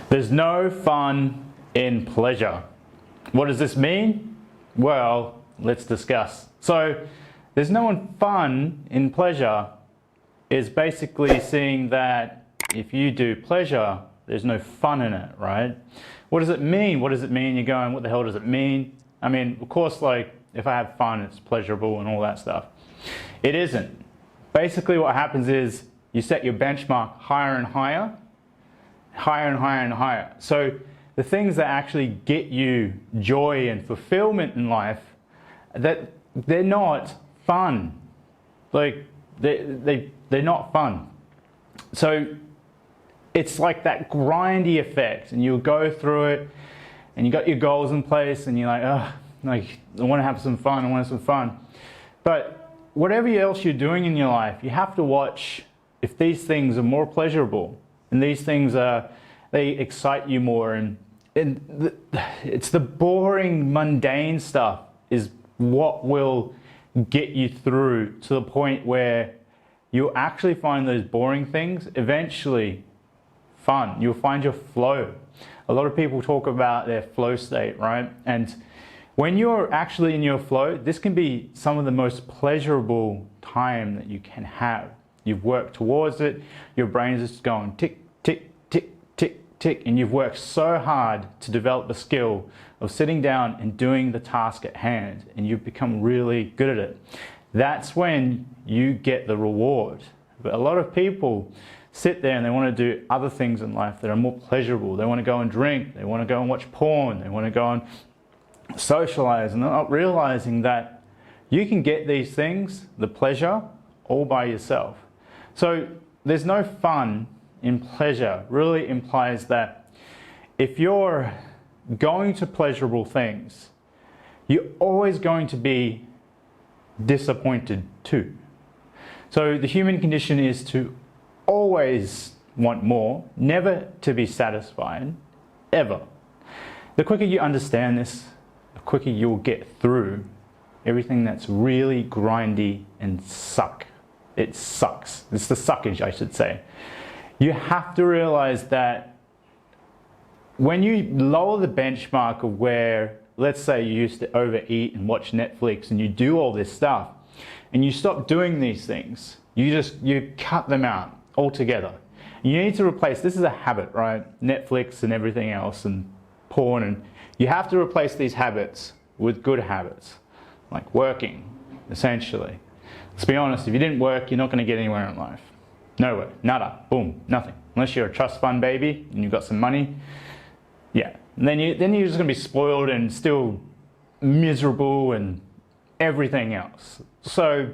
There's no fun in pleasure. What does this mean? Well, let's discuss. So, there's no fun in pleasure is basically seeing that if you do pleasure, there's no fun in it, right? What does it mean? What does it mean? You're going, what the hell does it mean? I mean, of course, like, if I have fun, it's pleasurable and all that stuff. It isn't. Basically, what happens is you set your benchmark higher and higher, higher and higher and higher. So the things that actually get you joy and fulfillment in life, that they're not fun. Like, they're not fun. So it's like that grindy effect, and you'll go through it, and you got your goals in place, and you're like, oh, like, I want to have some fun, I want to have some fun. But whatever else you're doing in your life, you have to watch if these things are more pleasurable, and these things they excite you more, and it's the boring, mundane stuff is what will get you through to the point where you'll actually find those boring things eventually fun. You'll find your flow. A lot of people talk about their flow state, right? And when you're actually in your flow, this can be some of the most pleasurable time that you can have. You've worked towards it, your brain is just going tick, tick, tick, tick, tick, and you've worked so hard to develop the skill of sitting down and doing the task at hand, and you've become really good at it. That's when you get the reward. But a lot of people sit there and they want to do other things in life that are more pleasurable. They want to go and drink, they want to go and watch porn, they want to go and socialize, and they're not realizing that you can get these things, the pleasure, all by yourself. So there's no fun in pleasure really implies that if you're going to pleasurable things, you're always going to be disappointed too. So the human condition is to always want more, never to be satisfied, ever. The quicker you understand this, the quicker you'll get through everything that's really grindy and suck. It sucks. It's the suckage, I should say. You have to realize that when you lower the benchmark of where, let's say you used to overeat and watch Netflix and you do all this stuff, and you stop doing these things, you cut them out altogether. You need to replace, this is a habit, right? Netflix and everything else and porn, and you have to replace these habits with good habits, like working, essentially. Let's be honest, if you didn't work, you're not going to get anywhere in life. Nowhere, nada, boom, nothing. Unless you're a trust fund baby and you've got some money, yeah. And then you're just going to be spoiled and still miserable and everything else. So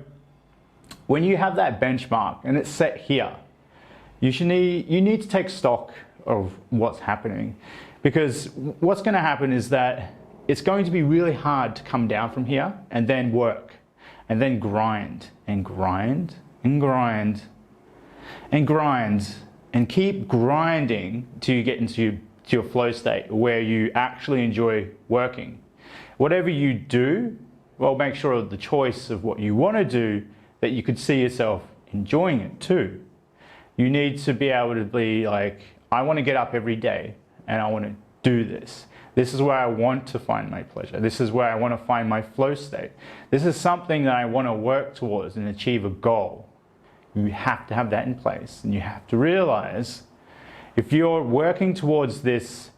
when you have that benchmark and it's set here, you need to take stock of what's happening, because what's going to happen is that it's going to be really hard to come down from here and then work and then grind and grind and grind and grind and keep grinding till you get into your flow state where you actually enjoy working. Whatever you do, well, make sure of the choice of what you want to do, that you could see yourself enjoying it too. You need to be able to be like, I want to get up every day and I want to do this. This is where I want to find my pleasure. This is where I want to find my flow state. This is something that I want to work towards and achieve a goal. You have to have that in place, and you have to realize if you're working towards this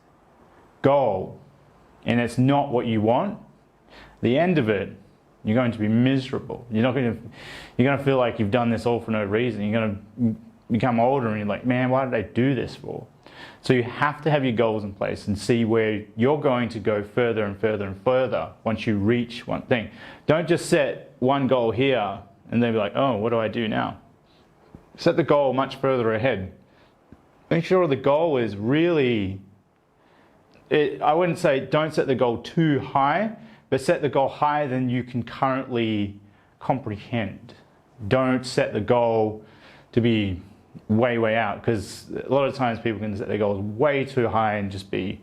goal and it's not what you want, the end of it, you're going to be miserable. You're going to feel like you've done this all for no reason. You're going to become older and you're like, man, why did I do this for? So you have to have your goals in place and see where you're going to go further and further and further once you reach one thing. Don't just set one goal here and then be like, oh, what do I do now? Set the goal much further ahead. Make sure the goal is really, I wouldn't say don't set the goal too high, but set the goal higher than you can currently comprehend. Don't set the goal to be way, way out, because a lot of times people can set their goals way too high and just be,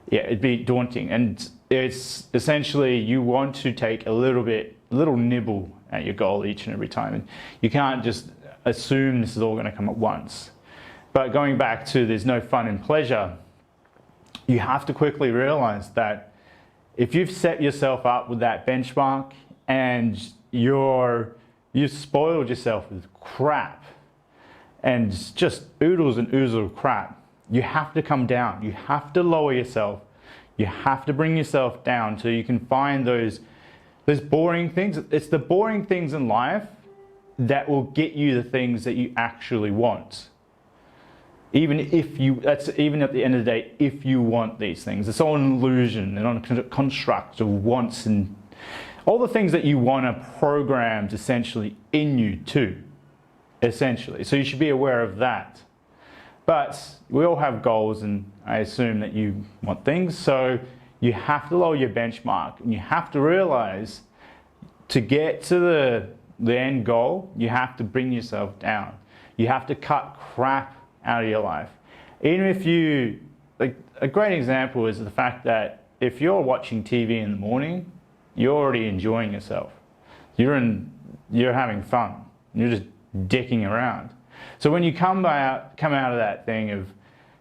yeah, it'd be daunting. And it's essentially you want to take a little nibble at your goal each and every time. And you can't just assume this is all going to come at once. But going back to there's no fun in pleasure, you have to quickly realize that if you've set yourself up with that benchmark and you've spoiled yourself with crap and just oodles and oodles of crap, you have to come down. You have to lower yourself. You have to bring yourself down so you can find those boring things. It's the boring things in life that will get you the things that you actually want. Even at the end of the day, if you want these things. It's all an illusion and on a construct of wants and all the things that you want are programmed essentially in you too, essentially. So you should be aware of that. But we all have goals, and I assume that you want things, so you have to lower your benchmark, and you have to realize to get to the end goal, you have to bring yourself down. You have to cut crap out of your life. Even if you, like a great example is the fact that if you're watching TV in the morning, you're already enjoying yourself. You're having fun. You're just dicking around. So when you come out of that thing of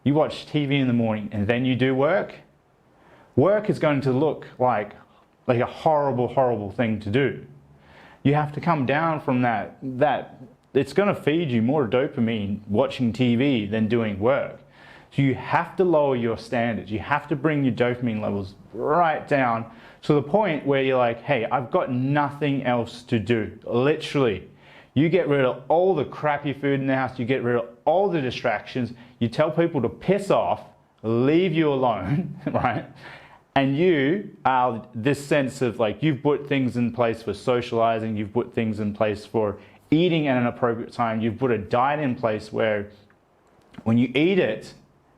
you watch TV in the morning and then you do work is going to look like a horrible, horrible thing to do. You have to come down from that it's going to feed you more dopamine watching TV than doing work. So you have to lower your standards. You have to bring your dopamine levels right down to the point where you're like, hey, I've got nothing else to do. Literally. You get rid of all the crappy food in the house. You get rid of all the distractions. You tell people to piss off, leave you alone, right? And you are this sense of like, you've put things in place for socializing. You've put things in place for eating at an appropriate time. You've put a diet in place where when you eat it,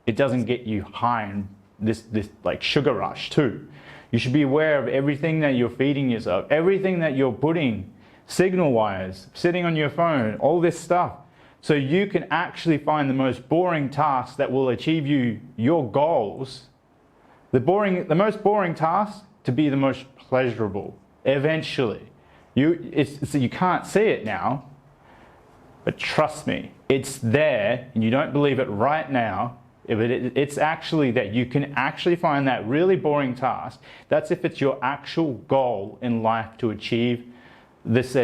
it doesn't get you high and this like sugar rush too. You should be aware of everything that you're feeding yourself, everything that you're putting signal wires, sitting on your phone, all this stuff. So you can actually find the most boring tasks that will achieve your goals. The most boring task to be the most pleasurable eventually. You can't see it now, but trust me, it's there and you don't believe it right now. It's actually that you can actually find that really boring task. That's if it's your actual goal in life to achieve this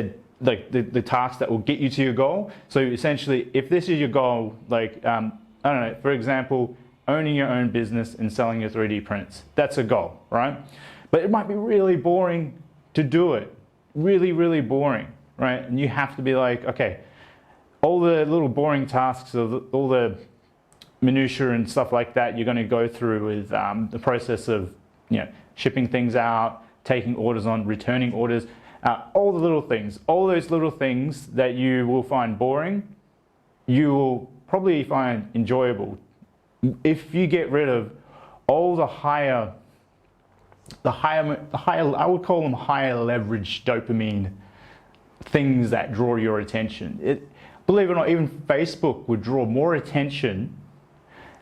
like the task that will get you to your goal. So essentially, if this is your goal, like I don't know, for example, owning your own business and selling your 3D prints, that's a goal, right? But it might be really boring to do it, really, really boring, right? And you have to be like, okay, all the little boring tasks, all the minutiae and stuff like that, you're going to go through with the process of shipping things out, taking orders on, returning orders. All the little things, all those little things that you will find boring, you will probably find enjoyable if you get rid of all the higher, I would call them higher leverage dopamine things that draw your attention. Believe it or not, even Facebook would draw more attention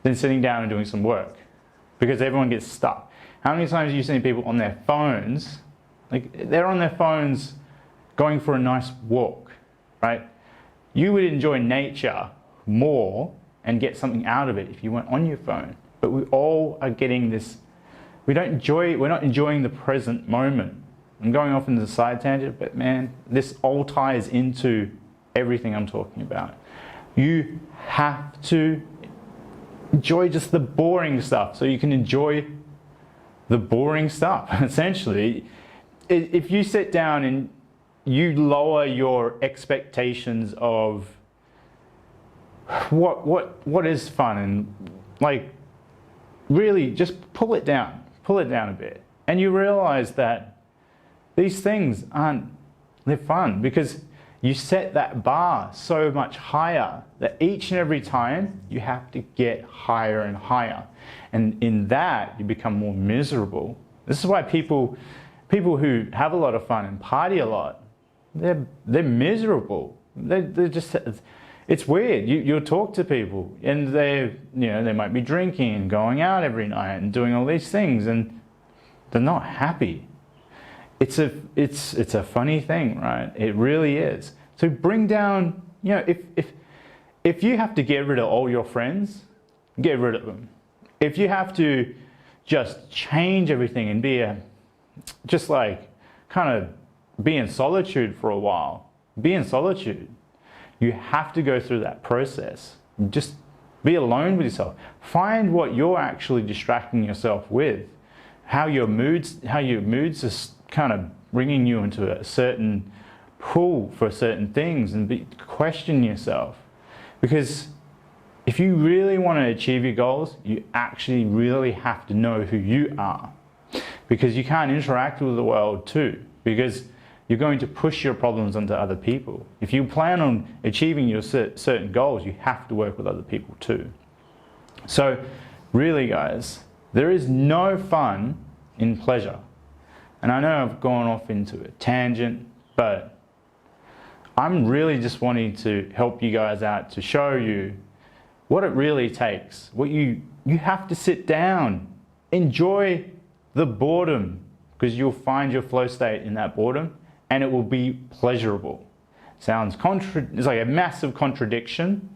than sitting down and doing some work because everyone gets stuck. How many times have you seen people on their phones? Like they're on their phones going for a nice walk, right? You would enjoy nature more and get something out of it if you weren't on your phone. But we all are getting this, we're not enjoying the present moment. I'm going off into the side tangent, but man, this all ties into everything I'm talking about. You have to enjoy just the boring stuff so you can enjoy the boring stuff, essentially. If you sit down and you lower your expectations of what is fun and like really just pull it down a bit, and you realize that these things they're fun because you set that bar so much higher that each and every time you have to get higher and higher, and in that you become more miserable. This is why people who have a lot of fun and party a lot, they're miserable. They're just, it's weird. You'll talk to people and they might be drinking and going out every night and doing all these things and they're not happy. It's a funny thing, right? It really is. So bring down, if you have to get rid of all your friends, get rid of them. If you have to just change everything and just like kind of be in solitude for a while. Be in solitude. You have to go through that process. Just be alone with yourself. Find what you're actually distracting yourself with. How your moods are kind of bringing you into a certain pull for certain things, and question yourself. Because if you really want to achieve your goals, you actually really have to know who you are. Because you can't interact with the world too. Because you're going to push your problems onto other people. If you plan on achieving your certain goals, you have to work with other people too. So really guys, there is no fun in pleasure. And I know I've gone off into a tangent, but I'm really just wanting to help you guys out to show you what it really takes. What you have to sit down, enjoy the boredom, because you'll find your flow state in that boredom, and it will be pleasurable. It's like a massive contradiction,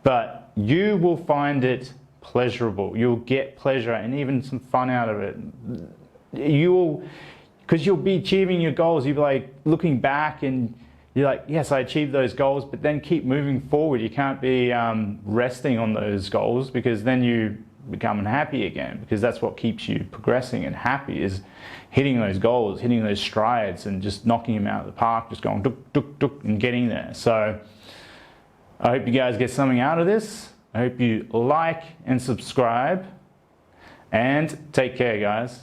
but you will find it pleasurable. You'll get pleasure and even some fun out of it. Because you'll be achieving your goals. You'll be like looking back and you're like, yes, I achieved those goals, but then keep moving forward. You can't be resting on those goals, because then you become unhappy again, because that's what keeps you progressing and happy, is hitting those goals, hitting those strides and just knocking them out of the park, just going duk, duk, duk, and getting there. So I hope you guys get something out of this. I hope you like and subscribe, and take care guys.